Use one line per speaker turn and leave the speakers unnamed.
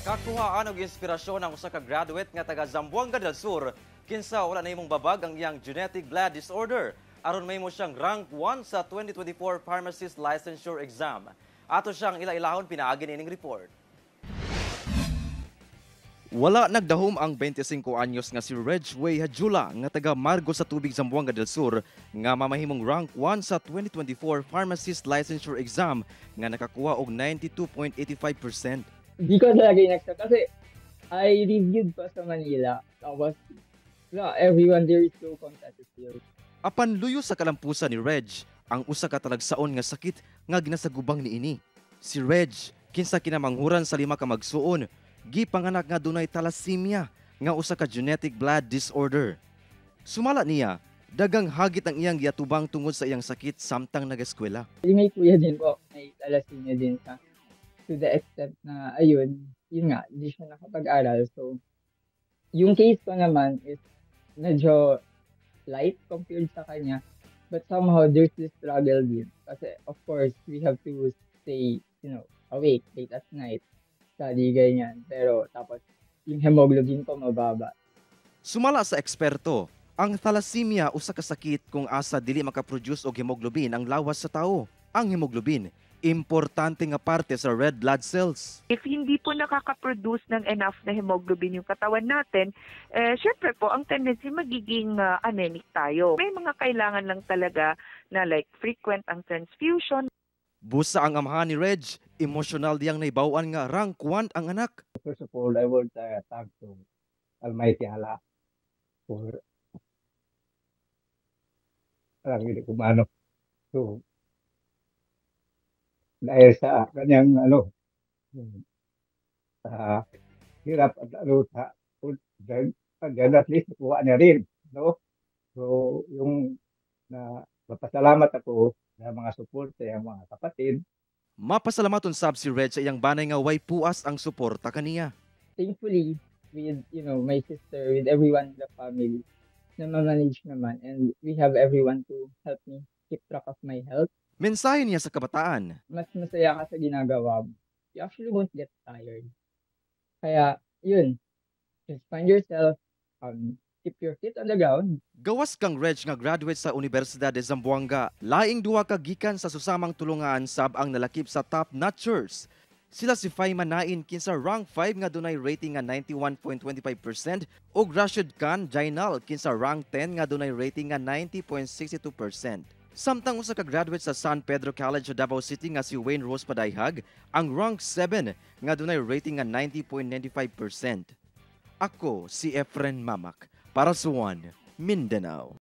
Kakuhaan og inspirasyon ang usa ka graduate nga taga Zamboanga del Sur kinsa wala nahimong babag ang iyang genetic blood disorder aron mahimo siyang rank 1 sa 2024 pharmacist licensure exam. Ato siyang ila-ilahon pinaagi nining report. Wala nagdahom ang 25 anyos nga si Regway Hadjula nga taga Margo sa Tubig, Zamboanga del Sur nga mamahimong rank 1 sa 2024 pharmacist licensure exam nga nakakuha og 92.85%.
Di ko talaga in-expect kasi I reviewed pa sa Manila. Tapos, everyone there is so competitive.
Apan luyo sa kalampusan ni Reg, ang usa ka talagsaon nga sakit nga ginasagubang niini. Si Reg, kinsa kinamanghuran sa 5 ka magsuon, gipanganak nga dunay thalassemia nga usa ka genetic blood disorder. Sumala niya, dagang hagit ang iyang giatubang tungod sa iyang sakit samtang nag-eskwela.
May kuya din po, may thalassemia din sa to the extent na ayun nga, hindi siya nakapag-aral. So, yung case ko naman is medyo light compared sa kanya. But somehow, there's this struggle din. Kasi, of course, we have to stay, awake late at night. Study, ganyan. Pero, tapos, yung hemoglobin ko mababa.
Sumala sa eksperto, ang thalassemia usa ka sakit kung asa dili makaproduce og hemoglobin ang lawas sa tao. Ang hemoglobin importante nga parte sa red blood cells.
If hindi po nakaka-produce ng enough na hemoglobin yung katawan natin, syempre po ang tendency magiging anemic tayo. May mga kailangan lang talaga na like frequent ang transfusion.
Busa ang amahan ni Reg, emosyonal diyang naibawan nga rank 1 ang anak.
First of all, I would thank to Almighty Allah for hindi ko maano. So, dahil sa kanyang hirap at then at least kuha niya rin, no? So yung mapasalamat ako sa mga suporta ng mga kapatid.
Mapasalamaton sab si Reg sa iyang banay nga way puas ang suporta kaniya.
Thankfully, with my sister, with everyone in the family, na manage naman, and we have everyone to help me keep track of my health.
Mensahe niya sa kabataan.
Mas masaya ka sa ginagawa mo. You actually won't get tired. Kaya, yun. Just find yourself, keep your feet on the ground.
Gawas kang Reg nga graduate sa Universidad de Zamboanga. Laing duwa ka gikan sa susamang tulungan sab ang nalakip sa top notchers. Sila si Fayman Nain kinsa rank 5 nga dunay rating nga 91.25% ug Rashid Khan Jainal kinsa rank 10 nga dunay rating nga 90.62%. Samtang usa ka graduate sa San Pedro College sa Davao City nga si Wayne Rose Padayhag ang rank 7 nga dunay rating nga 90.95%. Ako si Efren Mamak para sa One Mindanao.